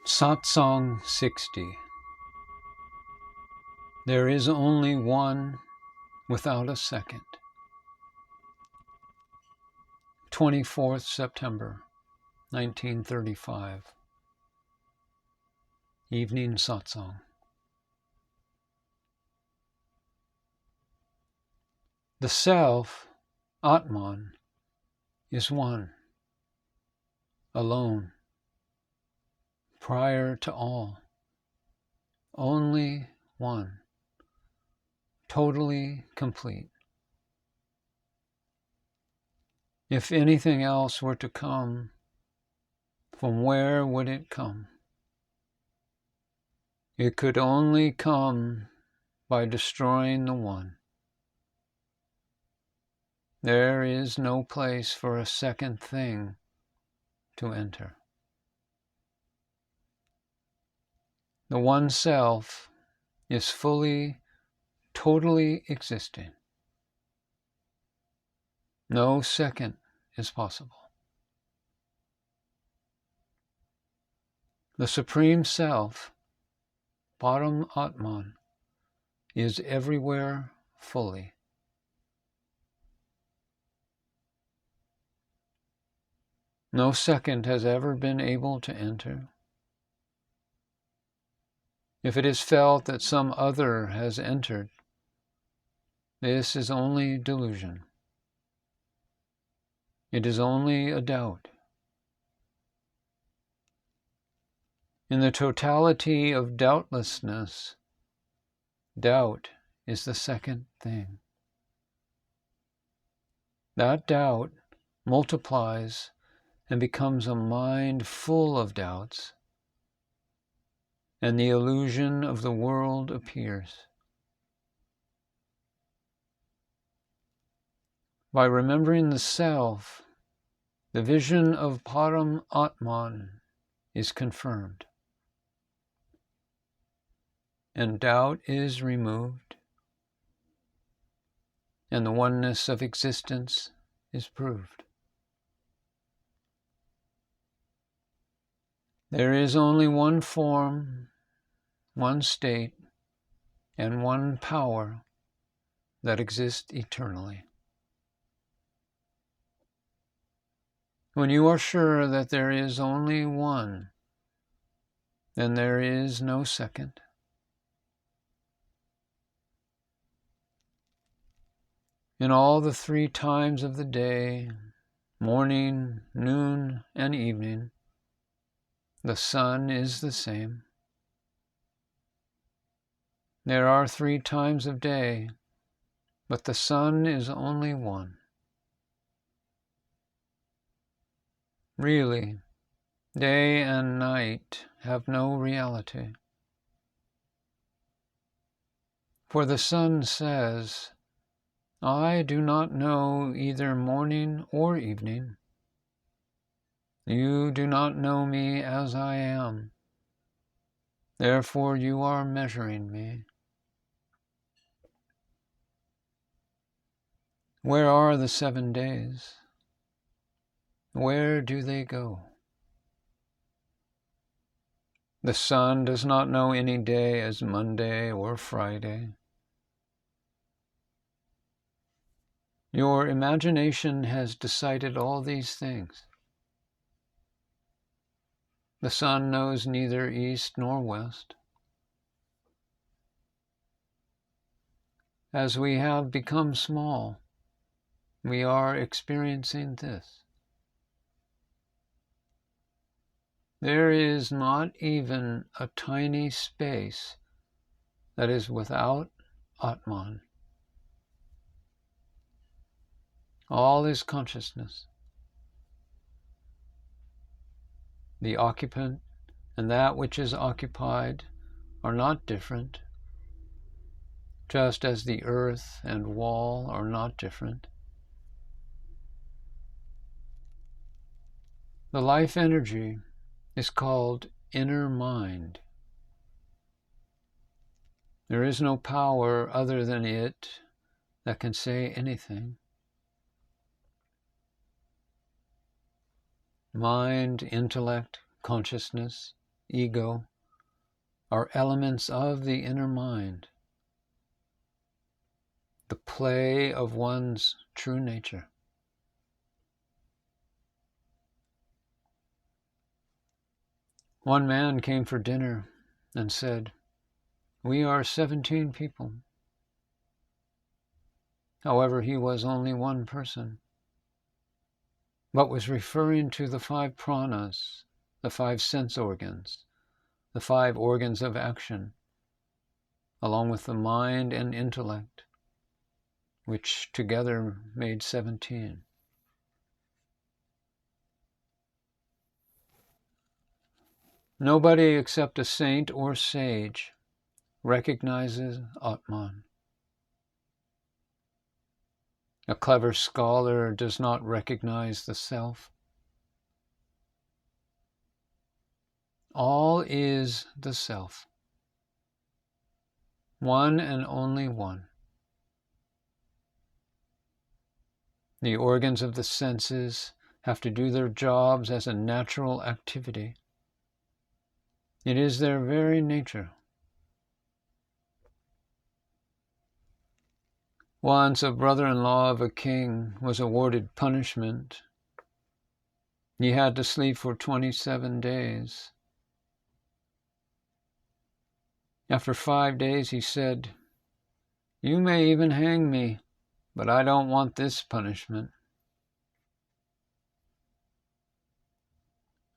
Satsang-60. There is only one without a second. 24th September, 1935. Evening Satsang. The Self, Atman, is one, alone, prior to all, only one, totally complete. If anything else were to come, from where would it come? It could only come by destroying the one. There is no place for a second thing to enter. The One Self is fully, totally existing. No second is possible. The Supreme Self, Param Atman, is everywhere fully. No second has ever been able to enter. If it is felt that some other has entered, this is only delusion. It is only a doubt. In the totality of doubtlessness, doubt is the second thing. That doubt multiplies and becomes a mind full of doubts, and the illusion of the world appears. By remembering the Self, the vision of Param Atman is confirmed, and doubt is removed, and the oneness of existence is proved. There is only one form, one state, and one power that exists eternally. When you are sure that there is only one, then there is no second. In all the 3 times of the day, morning, noon, and evening, the sun is the same. There are 3 times of day, but the sun is only one. Really, day and night have no reality. For the sun says, I do not know either morning or evening. You do not know me as I am. Therefore you are measuring me. Where are the 7 days? Where do they go? The sun does not know any day as Monday or Friday. Your imagination has decided all these things. The sun knows neither east nor west. As we have become small, we are experiencing this. There is not even a tiny space that is without Atman. All is consciousness. The occupant and that which is occupied are not different, just as the earth and wall are not different. The life energy is called inner mind. There is no power other than it that can say anything. Mind, intellect, consciousness ego, are elements of the inner mind, the play of one's true nature. One man came for dinner and said, "We are 17 people." However, he was only one person, but was referring to the 5 pranas, the 5 sense organs, the 5 organs of action, along with the mind and intellect, which together made 17. Nobody except a saint or sage recognizes Atman. A clever scholar does not recognize the self. All is the self, one and only one. The organs of the senses have to do their jobs as a natural activity. It is their very nature. Once a brother-in-law of a king was awarded punishment. He had to sleep for 27 days. After 5 days he said, "You may even hang me, but I don't want this punishment."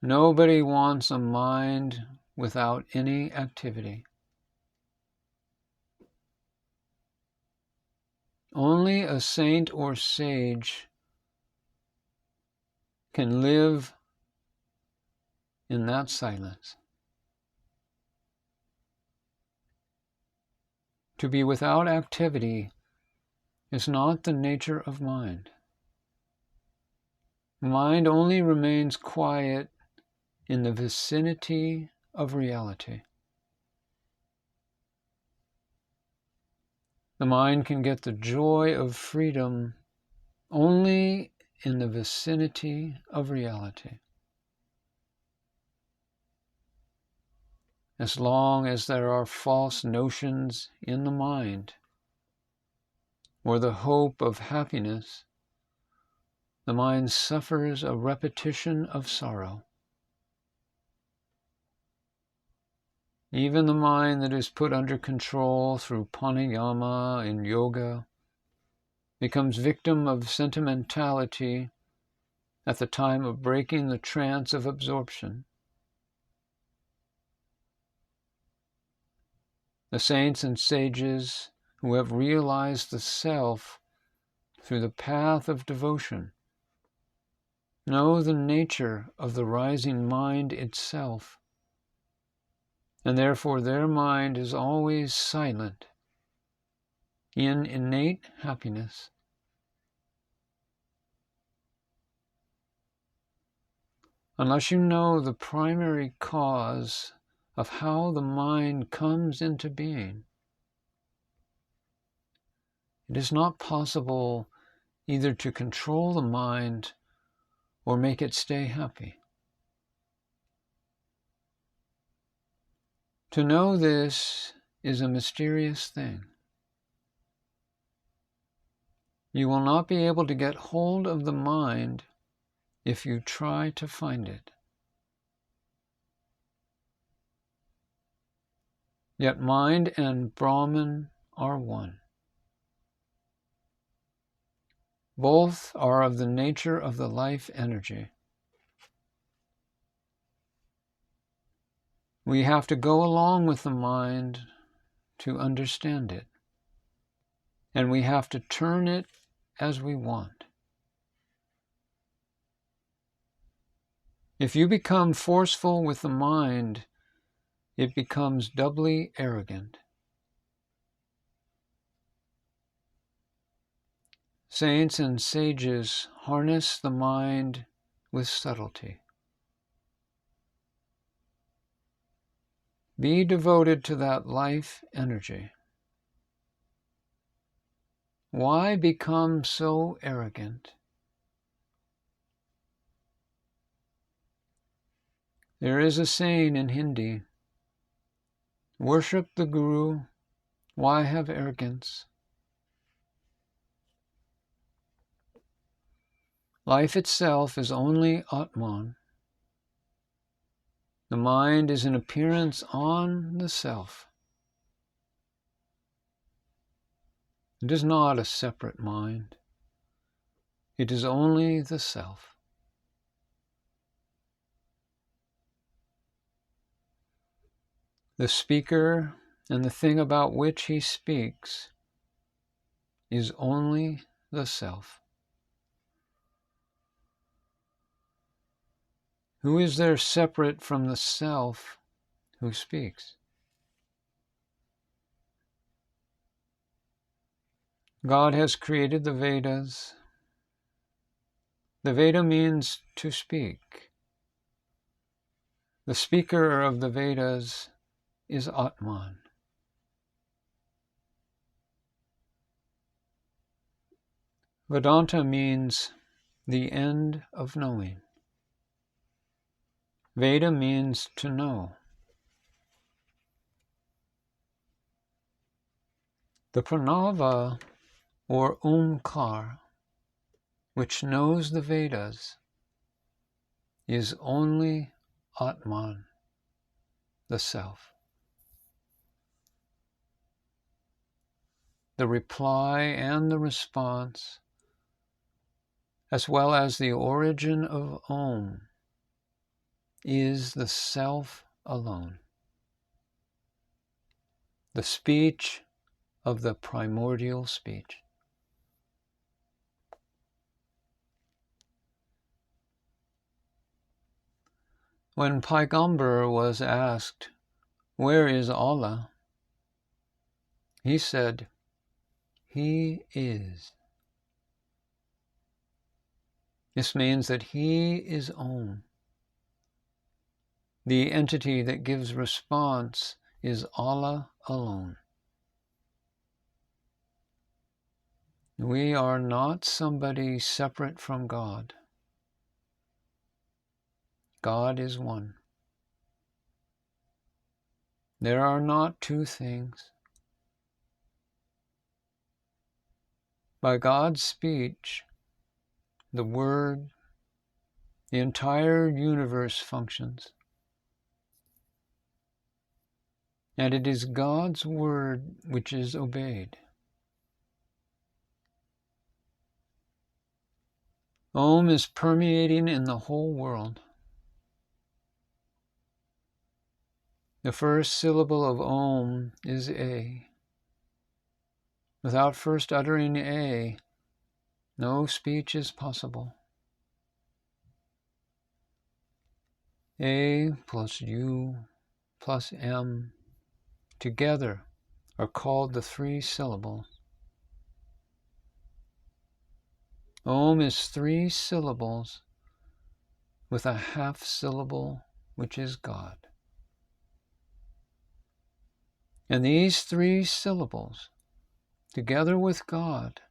Nobody wants a mind without any activity. Only a saint or sage can live in that silence. To be without activity is not the nature of mind. Mind only remains quiet in the vicinity of reality. The mind can get the joy of freedom only in the vicinity of reality. As long as there are false notions in the mind, or the hope of happiness, the mind suffers a repetition of sorrow. Even the mind that is put under control through pranayama and yoga becomes victim of sentimentality at the time of breaking the trance of absorption. The saints and sages who have realized the self through the path of devotion know the nature of the rising mind itself, and therefore their mind is always silent in innate happiness. Unless you know the primary cause of how the mind comes into being, it is not possible either to control the mind or make it stay happy. To know this is a mysterious thing. You will not be able to get hold of the mind if you try to find it. Yet mind and Brahman are one. Both are of the nature of the life energy. We have to go along with the mind to understand it, and we have to turn it as we want. If you become forceful with the mind, it becomes doubly arrogant. Saints and sages harness the mind with subtlety. Be devoted to that life energy. Why become so arrogant? There is a saying in Hindi, worship the Guru, why have arrogance? Life itself is only Atman. The mind is an appearance on the self. It is not a separate mind. It is only the self. The speaker and the thing about which he speaks is only the self. Who is there separate from the self who speaks? God has created the Vedas. The Veda means to speak. The speaker of the Vedas is Atman. Vedanta means the end of knowing. Veda means to know. The pranava, or Omkar, which knows the Vedas, is only Atman, the self. The reply and the response, as well as the origin of Om, is the self alone. The speech of the primordial speech. When Paigambar was asked, "Where is Allah?" he said, "He is." This means that He is Om. The entity that gives response is Allah alone. We are not somebody separate from God. God is one. There are not two things. By God's speech, the Word, the entire universe functions. And it is God's Word which is obeyed. Om is permeating in the whole world. The first syllable of Om is A. Without first uttering A, no speech is possible. A plus U plus M together are called the three syllables. Om is three syllables with a half syllable, which is God. And these three syllables, together with God,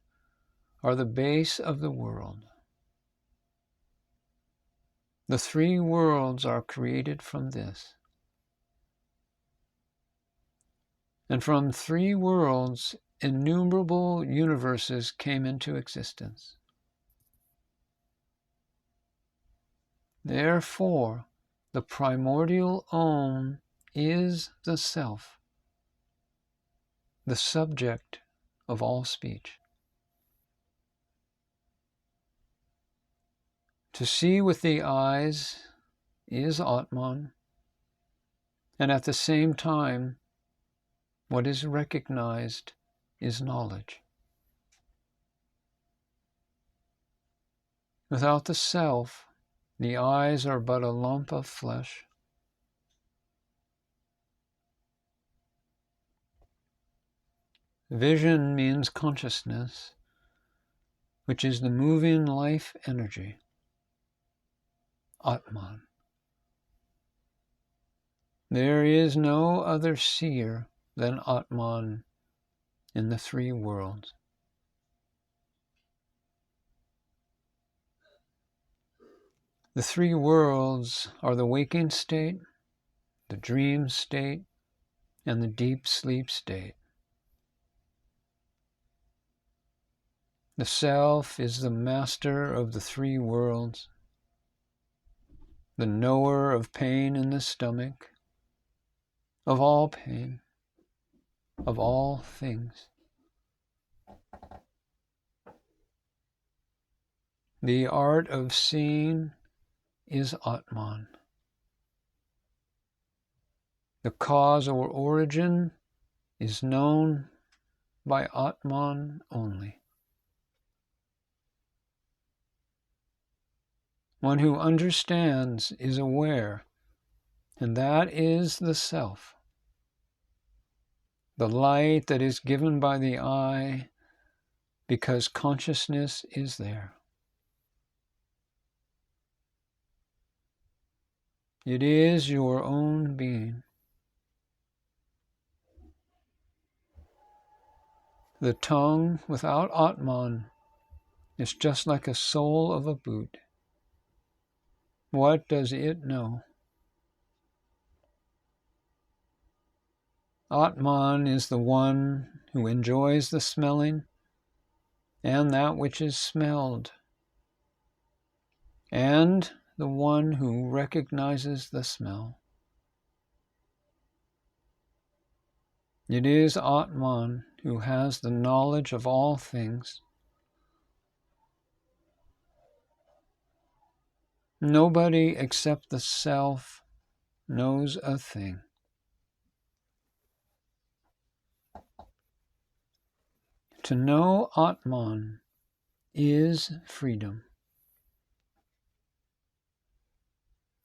are the base of the world. The three worlds are created from this. And from three worlds, innumerable universes came into existence. Therefore, the primordial Om is the self, the subject of all speech. To see with the eyes is Atman, and at the same time, what is recognized is knowledge. Without the self, the eyes are but a lump of flesh. Vision means consciousness, which is the moving life energy, Atman. There is no other seer than Atman in the three worlds. The three worlds are the waking state, the dream state, and the deep sleep state. The self is the master of the three worlds, the knower of pain in the stomach, of all pain, of all things. The art of seeing is Atman. The cause or origin is known by Atman only. One who understands is aware, and that is the self. The light that is given by the eye because consciousness is there. It is your own being. The tongue without Atman is just like a sole of a boot. What does it know? Atman is the one who enjoys the smelling and that which is smelled, and the one who recognizes the smell. It is Atman who has the knowledge of all things. Nobody except the self knows a thing. To know Atman is freedom.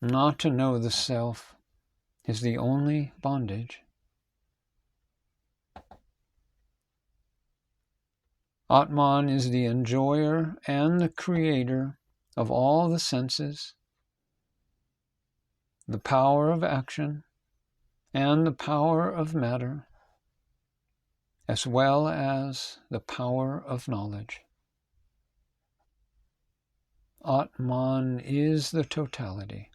Not to know the self is the only bondage. Atman is the enjoyer and the creator of all the senses, the power of action, and the power of matter, as well as the power of knowledge. Atman is the totality.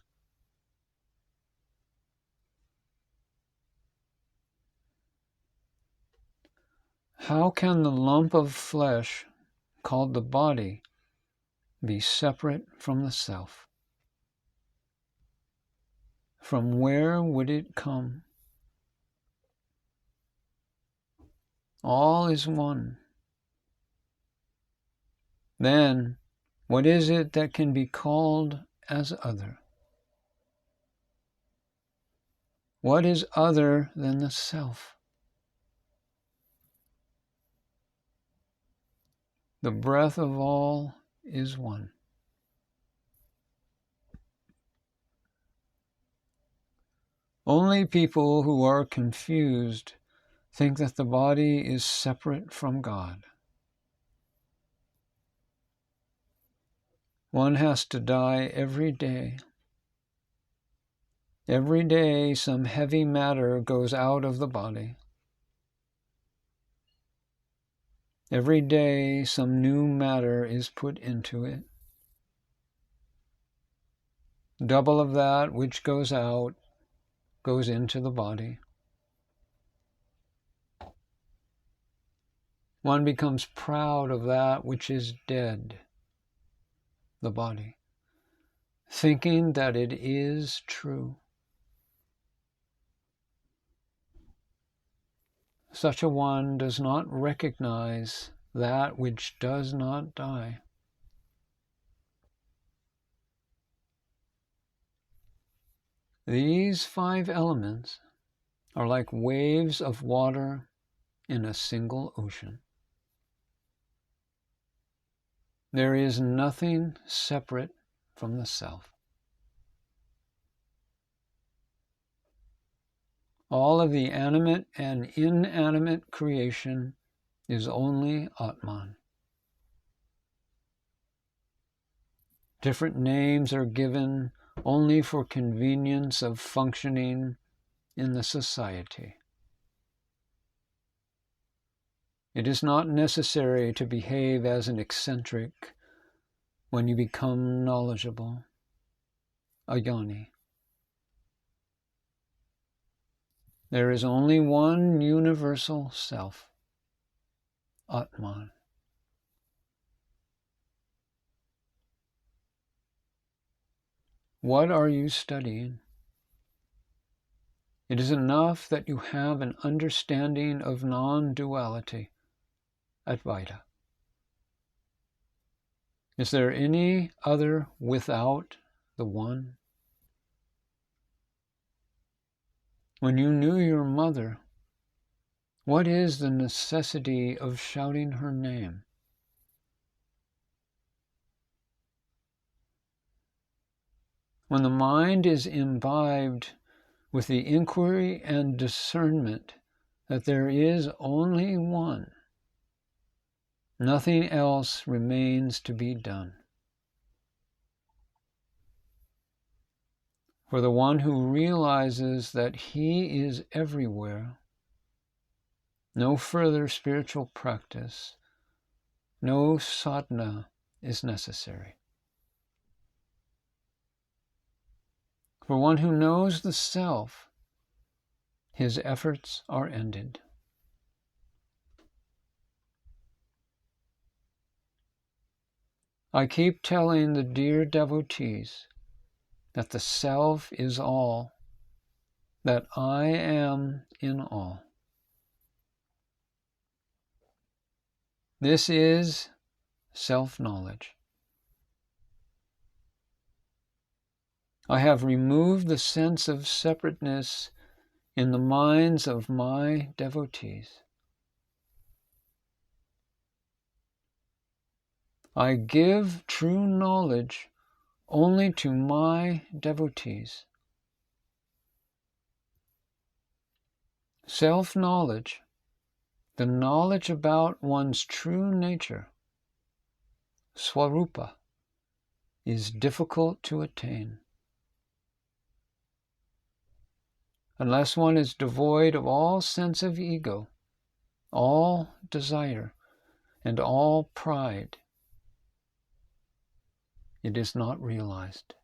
How can the lump of flesh called the body be separate from the self? From where would it come? All is one. Then, what is it that can be called as other? What is other than the self? The breath of all is one. Only people who are confused think that the body is separate from God. One has to die every day. Every day some heavy matter goes out of the body. Every day some new matter is put into it. Double of that which goes out goes into the body. One becomes proud of that which is dead, the body, thinking that it is true. Such a one does not recognize that which does not die. These 5 elements are like waves of water in a single ocean. There is nothing separate from the self. All of the animate and inanimate creation is only Atman. Different names are given only for convenience of functioning in the society. It is not necessary to behave as an eccentric when you become knowledgeable. Ajnani. There is only one universal self, Atman. What are you studying? It is enough that you have an understanding of non-duality, Advaita. Is there any other without the one? When you knew your mother, what is the necessity of shouting her name? When the mind is imbibed with the inquiry and discernment that there is only one, nothing else remains to be done. For the one who realizes that he is everywhere, no further spiritual practice, no sadhana is necessary. For one who knows the self, his efforts are ended. I keep telling the dear devotees that the self is all, that I am in all. This is self-knowledge. I have removed the sense of separateness in the minds of my devotees. I give true knowledge only to my devotees. Self-knowledge, the knowledge about one's true nature, Swarupa, is difficult to attain. Unless one is devoid of all sense of ego, all desire, and all pride, it is not realized.